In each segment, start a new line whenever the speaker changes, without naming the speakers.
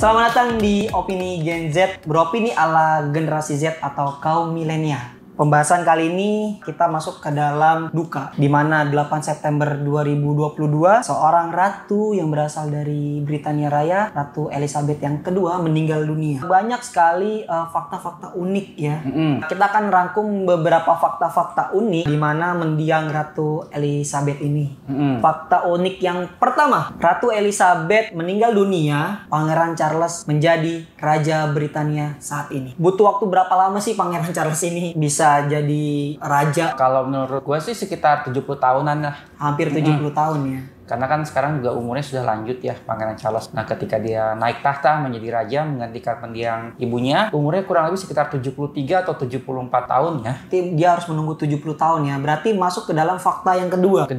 Selamat datang di Opini Gen Z, beropini ala generasi Z atau kaum milenial. Pembahasan kali ini kita masuk ke dalam duka, di mana 8 September 2022 seorang ratu yang berasal dari Britania Raya, Ratu Elizabeth yang kedua, meninggal dunia. Banyak sekali fakta-fakta unik ya. Kita akan rangkum beberapa fakta-fakta unik di mana mendiang Ratu Elizabeth ini. Fakta unik yang pertama, Ratu Elizabeth meninggal dunia, Pangeran Charles menjadi Raja Britania saat ini. Butuh waktu berapa lama sih Pangeran Charles ini bisa jadi raja?
Kalau menurut gue sih sekitar 70 tahunan lah.
Hampir 70 tahun ya.
Karena kan sekarang juga umurnya sudah lanjut ya Pangeran Charles. Nah ketika dia naik tahta menjadi raja menggantikan mendiang ibunya, umurnya kurang lebih sekitar 73 atau 74 tahun ya.
Dia harus menunggu 70 tahun ya. Berarti masuk ke dalam fakta yang kedua.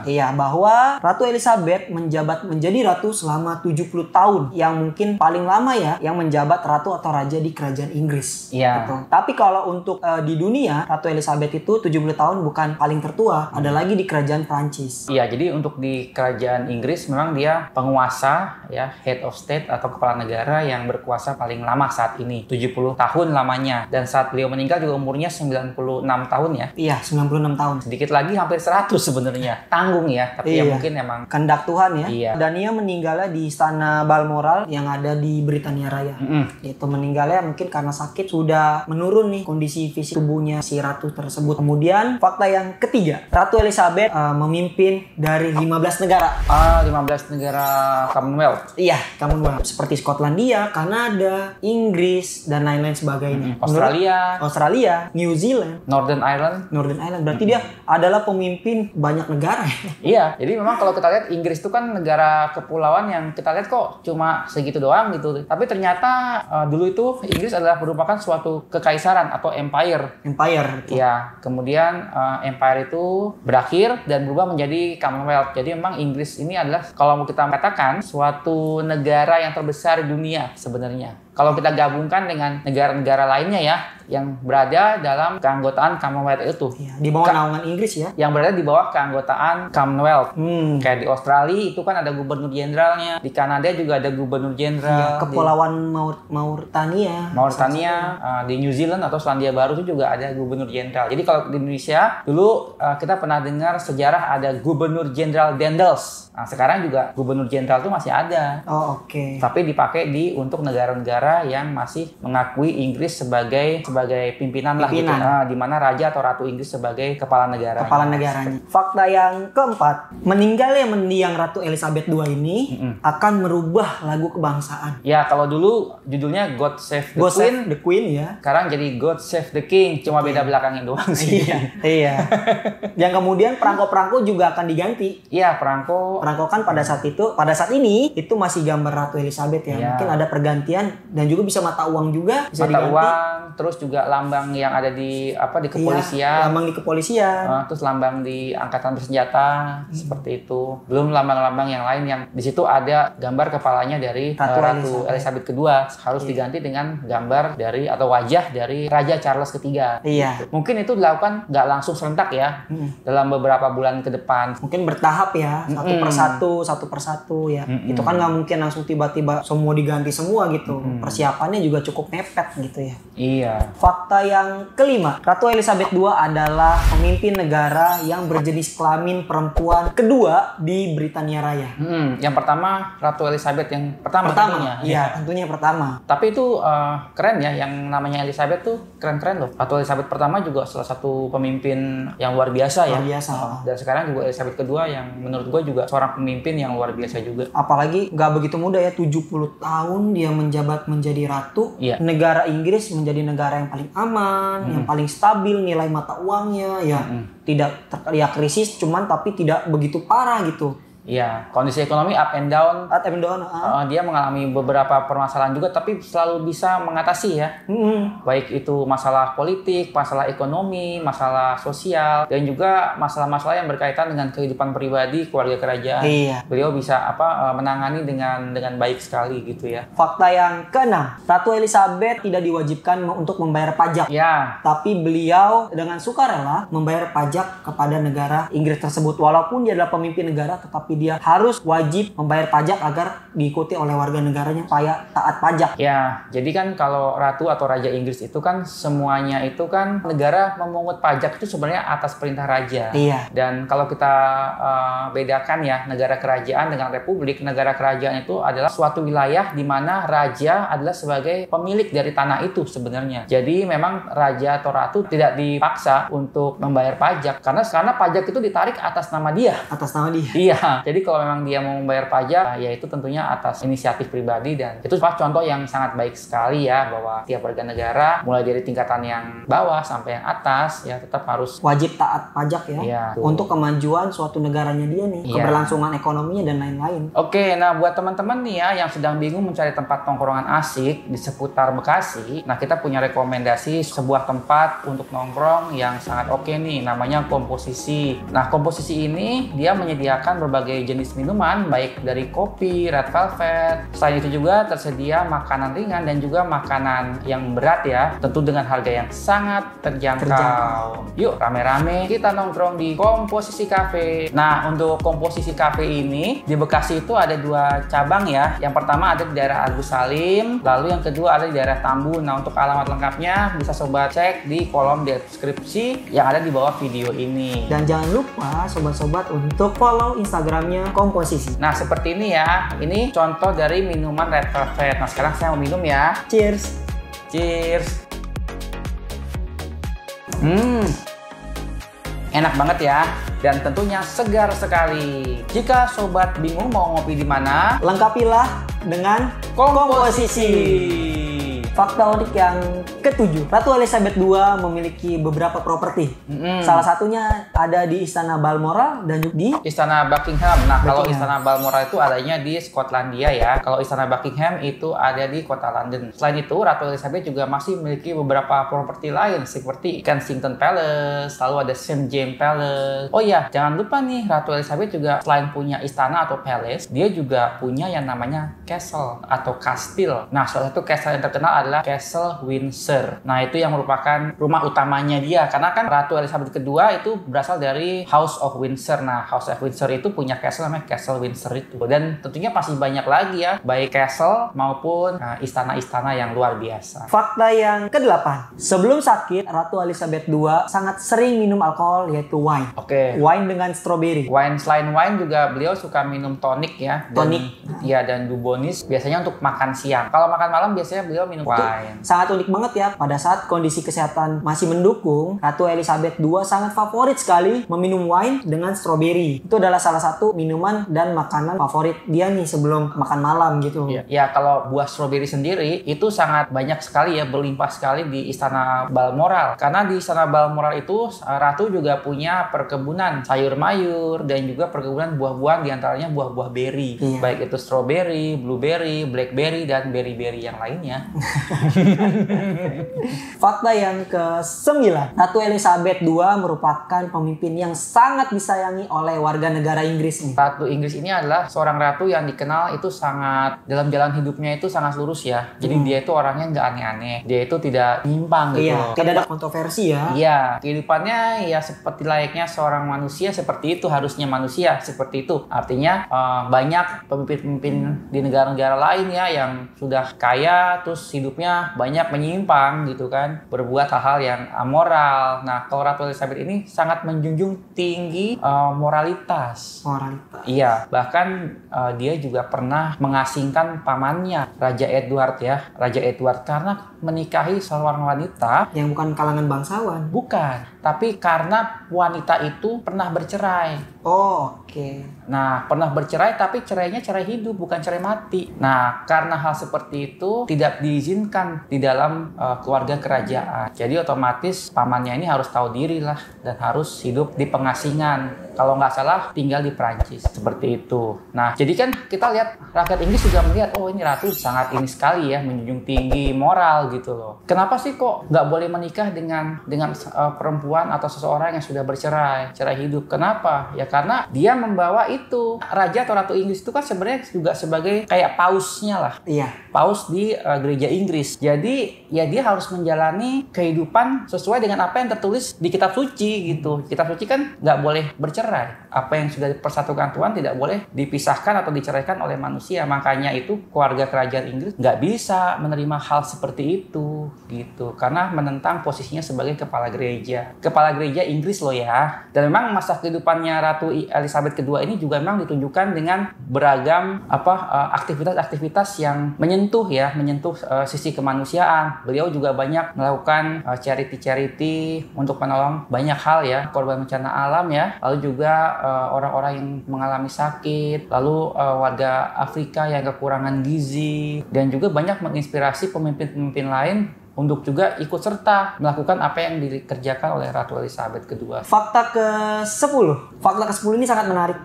Iya, bahwa Ratu Elizabeth menjabat menjadi ratu selama 70 tahun. Yang mungkin paling lama ya yang menjabat ratu atau raja di kerajaan Inggris.
Iya.
Gitu. Tapi kalau untuk di dunia, Ratu Elizabeth itu 70 tahun bukan paling tertua. Ada lagi di kerajaan Prancis.
Iya, jadi untuk di kerajaan Inggris memang dia penguasa ya, head of state atau kepala negara yang berkuasa paling lama saat ini, 70 tahun lamanya. Dan saat beliau meninggal juga umurnya 96 tahun ya.
Iya, 96 tahun.
Sedikit lagi hampir 100 sebenarnya. Tanggung ya, tapi ya mungkin emang
kehendak Tuhan ya.
Iya.
Dan ia meninggalnya di Istana Balmoral yang ada di Britania Raya. Itu meninggalnya mungkin karena sakit, sudah menurun nih kondisi fisik tubuhnya si ratu tersebut. Kemudian fakta yang ketiga, Ratu Elizabeth memimpin dari 15 negara.
15 negara Commonwealth.
Iya, Commonwealth. Seperti Skotlandia, Kanada, Inggris, dan lain-lain sebagainya. Australia, New Zealand,
Northern Ireland.
Berarti dia adalah pemimpin banyak negara.
Iya, jadi memang kalau kita lihat Inggris itu kan negara kepulauan yang kita lihat kok cuma segitu doang gitu. Tapi ternyata dulu itu Inggris adalah merupakan suatu kekaisaran atau empire. Iya, kemudian empire itu berakhir dan berubah menjadi Commonwealth. Jadi memang Inggris ini adalah kalau kita katakan suatu negara yang terbesar di dunia sebenarnya. Kalau kita gabungkan dengan negara-negara lainnya ya, yang berada dalam keanggotaan Commonwealth itu.
Ya, di bawah naungan Inggris ya.
Yang berada di bawah keanggotaan Commonwealth. Kayak di Australia itu kan ada gubernur jenderalnya. Di Kanada juga ada gubernur jenderal.
Ya, Kepulauan Mauritania.
Di New Zealand atau Selandia Baru itu juga ada gubernur jenderal. Jadi kalau di Indonesia, dulu kita pernah dengar sejarah ada gubernur jenderal Dendels. Nah, sekarang juga gubernur jenderal itu masih ada.
Oh, oke.
Tapi dipakai untuk negara-negara yang masih mengakui Inggris sebagai pimpinan lah gitu. Di mana raja atau ratu Inggris sebagai kepala negaranya. Fakta
yang keempat, meninggalnya mendiang Ratu Elizabeth II ini akan merubah lagu kebangsaan.
Ya, kalau dulu judulnya God Save the Queen
ya.
Sekarang jadi God Save the King, cuma beda belakangnya doang sih.
Iya. Yang kemudian perangko-perangko juga akan diganti.
Iya, perangko
kan pada saat ini itu masih gambar Ratu Elizabeth ya. Mungkin ada pergantian dan juga bisa mata uang juga bisa diganti.
Uang, terus juga lambang yang ada di kepolisian.
Iya, lambang di kepolisian.
Terus lambang di angkatan bersenjata seperti itu. Belum lambang-lambang yang lain yang di situ ada gambar kepalanya dari Ratu Elizabeth kedua harus diganti dengan gambar dari atau wajah dari Raja Charles ketiga.
Iya.
Mungkin itu dilakukan nggak langsung serentak ya. Dalam beberapa bulan ke depan.
Mungkin bertahap ya, satu persatu ya. Itu kan nggak mungkin langsung tiba-tiba semua diganti semua gitu. Persiapannya juga cukup mepet gitu ya.
Iya.
Fakta yang kelima, Ratu Elizabeth II adalah pemimpin negara yang berjenis kelamin perempuan kedua di Britania Raya.
Yang pertama Ratu Elizabeth yang pertama.
Iya, tentunya pertama.
Tapi itu keren ya, yang namanya Elizabeth tuh keren-keren loh. Ratu Elizabeth pertama juga salah satu pemimpin yang luar biasa ya. Dan sekarang juga Elizabeth kedua yang menurut gue juga seorang pemimpin yang luar biasa juga.
Apalagi nggak begitu muda ya, 70 tahun dia menjabat menjadi ratu.
Iya.
Negara Inggris menjadi negara yang paling aman, yang paling stabil nilai mata uangnya ya. Tidak krisis cuman tapi tidak begitu parah gitu.
Iya, kondisi ekonomi up and down. Dia mengalami beberapa permasalahan juga, tapi selalu bisa mengatasi ya. Baik itu masalah politik, masalah ekonomi, masalah sosial, dan juga masalah-masalah yang berkaitan dengan kehidupan pribadi, keluarga kerajaan.
Iya.
Beliau bisa menangani dengan baik sekali gitu ya.
Fakta yang keenam, Ratu Elizabeth tidak diwajibkan untuk membayar pajak.
Ya.
Tapi beliau dengan sukarela membayar pajak kepada negara Inggris tersebut. Walaupun dia adalah pemimpin negara, tetapi dia harus wajib membayar pajak agar diikuti oleh warga negaranya supaya taat pajak.
Ya, jadi kan kalau Ratu atau Raja Inggris itu kan semuanya itu kan negara memungut pajak itu sebenarnya atas perintah raja.
Iya.
Dan kalau kita bedakan ya negara kerajaan dengan republik, negara kerajaan itu adalah suatu wilayah di mana raja adalah sebagai pemilik dari tanah itu sebenarnya. Jadi memang raja atau ratu tidak dipaksa untuk membayar pajak karena pajak itu ditarik atas nama dia.
Atas nama dia.
Iya. Jadi kalau memang dia mau membayar pajak, ya itu tentunya atas inisiatif pribadi dan itu contoh yang sangat baik sekali ya bahwa tiap warga negara mulai dari tingkatan yang bawah sampai yang atas ya tetap harus
wajib taat pajak ya.
Iya,
untuk kemajuan suatu negaranya dia nih,
iya,
keberlangsungan ekonominya dan lain-lain.
Oke, nah buat teman-teman nih ya yang sedang bingung mencari tempat tongkrongan asik di seputar Bekasi, nah kita punya rekomendasi sebuah tempat untuk nongkrong yang sangat oke nih, namanya Komposisi. Nah, Komposisi ini dia menyediakan berbagai jenis minuman baik dari kopi, red velvet. Selain itu juga tersedia makanan ringan dan juga makanan yang berat ya, tentu dengan harga yang sangat terjangkau. Yuk rame-rame kita nongkrong di Komposisi Cafe. Nah, untuk Komposisi Cafe ini di Bekasi itu ada 2 cabang ya. Yang pertama ada di daerah Agus Salim, lalu yang kedua ada di daerah Tambun. Nah, untuk alamat lengkapnya bisa sobat cek di kolom deskripsi yang ada di bawah video ini.
Dan jangan lupa sobat-sobat untuk follow Instagramnya Komposisi.
Nah, seperti ini ya. Ini contoh dari minuman red velvet. Nah, sekarang saya mau minum ya.
Cheers.
Cheers. Enak banget ya. Dan tentunya segar sekali. Jika sobat bingung mau ngopi di mana,
lengkapilah dengan Komposisi. Fakta unik yang ke-7, Ratu Elizabeth II memiliki beberapa properti. Salah satunya ada di Istana Balmoral dan juga di
Istana Buckingham. Nah, kalau Istana Balmoral itu adanya di Skotlandia ya. Kalau Istana Buckingham itu ada di kota London. Selain itu, Ratu Elizabeth juga masih memiliki beberapa properti lain seperti Kensington Palace, lalu ada St. James Palace. Oh iya, jangan lupa nih, Ratu Elizabeth juga selain punya istana atau palace, dia juga punya yang namanya castle atau kastil. Nah, salah satu castle yang terkenal adalah Castle Windsor. Nah, itu yang merupakan rumah utamanya dia. Karena kan Ratu Elizabeth II itu berasal dari House of Windsor. Nah, House of Windsor itu punya castle namanya Castle Windsor itu. Dan tentunya masih banyak lagi ya, baik castle maupun istana-istana yang luar biasa.
Fakta yang ke-8. Sebelum sakit, Ratu Elizabeth II sangat sering minum alkohol yaitu wine.
Oke.
Wine dengan strawberry.
Selain wine juga beliau suka minum tonic ya. Dan Dubonis biasanya untuk makan siang. Kalau makan malam biasanya beliau minum wine.
Sangat unik banget ya, pada saat kondisi kesehatan masih mendukung, Ratu Elizabeth II sangat favorit sekali meminum wine dengan strawberry. Itu adalah salah satu minuman dan makanan favorit dia nih sebelum makan malam gitu.
Ya, kalau buah strawberry sendiri itu sangat banyak sekali ya, berlimpah sekali di Istana Balmoral. Karena di Istana Balmoral itu Ratu juga punya perkebunan sayur mayur dan juga perkebunan buah-buahan, diantaranya buah-buah berry. Baik itu strawberry, blueberry, blackberry, dan berry-berry yang lainnya.
Fakta yang ke-9, Ratu Elizabeth II merupakan pemimpin yang sangat disayangi oleh warga negara Inggris nih.
Ratu Inggris ini adalah seorang ratu yang dikenal itu sangat dalam jalan hidupnya itu sangat lurus ya. Jadi dia itu orangnya nggak aneh-aneh. Dia itu tidak nyimpang gitu.
Tidak ada kontroversi ya.
Iya, kehidupannya ya seperti layaknya seorang manusia, seperti itu harusnya manusia seperti itu. Artinya banyak pemimpin-pemimpin di negara-negara lain ya yang sudah kaya terus hidupnya banyak menyimpang gitu kan, berbuat hal-hal yang amoral. Nah, kalau Ratu Elizabeth ini sangat menjunjung tinggi moralitas. Iya, bahkan dia juga pernah mengasingkan pamannya, Raja Edward ya. Raja Edward karena menikahi seorang wanita
yang bukan kalangan bangsawan.
Bukan, tapi karena wanita itu pernah bercerai. Nah, pernah bercerai tapi cerainya cerai hidup, bukan cerai mati. Nah, karena hal seperti itu tidak diizinkan di dalam keluarga kerajaan. Jadi otomatis pamannya ini harus tahu diri lah dan harus hidup di pengasingan. Kalau nggak salah tinggal di Prancis, seperti itu. Nah, jadi kan kita lihat rakyat Inggris juga melihat, oh ini ratu sangat ini sekali ya, menjunjung tinggi moral gitu loh. Kenapa sih kok nggak boleh menikah dengan perempuan atau seseorang yang sudah bercerai, cerai hidup? Kenapa? Ya karena dia membawa itu. Raja atau Ratu Inggris itu kan sebenarnya juga sebagai kayak pausnya lah.
Iya.
Paus di gereja Inggris. Jadi ya dia dia harus menjalani kehidupan sesuai dengan apa yang tertulis di kitab suci gitu. Kitab suci kan nggak boleh bercerai. Apa yang sudah dipersatukan Tuhan tidak boleh dipisahkan atau diceraikan oleh manusia. Makanya itu keluarga kerajaan Inggris nggak bisa menerima hal seperti itu gitu. Karena menentang posisinya sebagai kepala gereja. Kepala gereja Inggris loh ya. Dan memang masa kehidupannya Ratu Elizabeth II ini juga memang ditunjukkan dengan beragam aktivitas-aktivitas yang menyentuh sisi kemanusiaan. Beliau juga banyak melakukan charity untuk menolong banyak hal ya, korban bencana alam ya, lalu juga orang-orang yang mengalami sakit, lalu warga Afrika yang kekurangan gizi, dan juga banyak menginspirasi pemimpin-pemimpin lain untuk juga ikut serta melakukan apa yang dikerjakan oleh Ratu Elizabeth II.
Fakta ke-10 ini sangat menarik.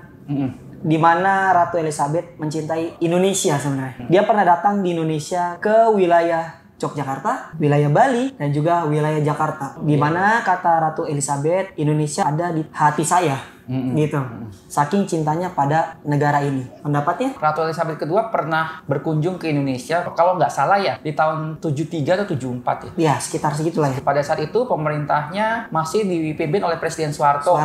Di mana Ratu Elizabeth mencintai Indonesia sebenarnya. Dia pernah datang di Indonesia ke wilayah Yogyakarta, wilayah Bali, dan juga wilayah Jakarta. Di mana kata Ratu Elizabeth, Indonesia ada di hati saya. Gitu. Saking cintanya pada negara ini. Pendapatnya?
Ratu Elizabeth II pernah berkunjung ke Indonesia, kalau nggak salah ya, di tahun 73 atau 74 ya.
Ya, sekitar segitulah ya.
Pada saat itu pemerintahnya masih dipimpin oleh Presiden Soeharto.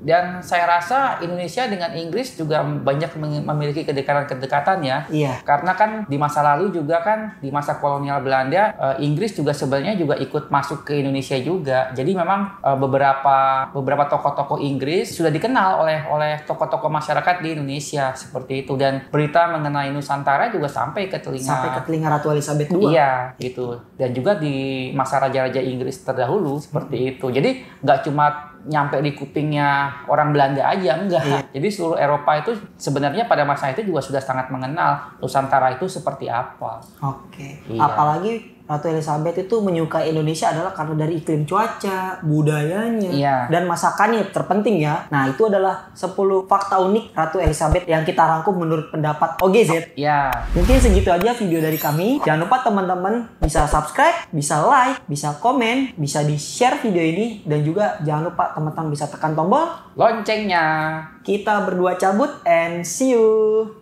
Dan saya rasa Indonesia dengan Inggris juga banyak memiliki kedekatan-kedekatan ya.
Iya.
Karena kan di masa lalu juga kan, di masa kolonial Belanda, Inggris juga sebenarnya juga ikut masuk ke Indonesia juga. Jadi memang beberapa tokoh-tokoh Inggris sudah dikenal oleh tokoh-tokoh masyarakat di Indonesia seperti itu, dan berita mengenai Nusantara juga sampai ke telinga
Ratu Elizabeth II.
Iya, gitu. Dan juga di masa raja-raja Inggris terdahulu seperti itu. Jadi nggak cuma nyampe di kupingnya orang Belanda aja, enggak.
Iya.
Jadi seluruh Eropa itu sebenarnya pada masa itu juga sudah sangat mengenal Nusantara itu seperti apa.
Oke.
Iya.
Apalagi Ratu Elizabeth itu menyukai Indonesia adalah karena dari iklim cuaca, budayanya,
iya,
dan masakannya terpenting ya. Nah, itu adalah 10 fakta unik Ratu Elizabeth yang kita rangkum menurut pendapat OGZ.
Iya.
Mungkin segitu aja video dari kami. Jangan lupa teman-teman bisa subscribe, bisa like, bisa komen, bisa di-share video ini, dan juga jangan lupa teman-teman bisa tekan tombol
loncengnya.
Kita berdua cabut and see you.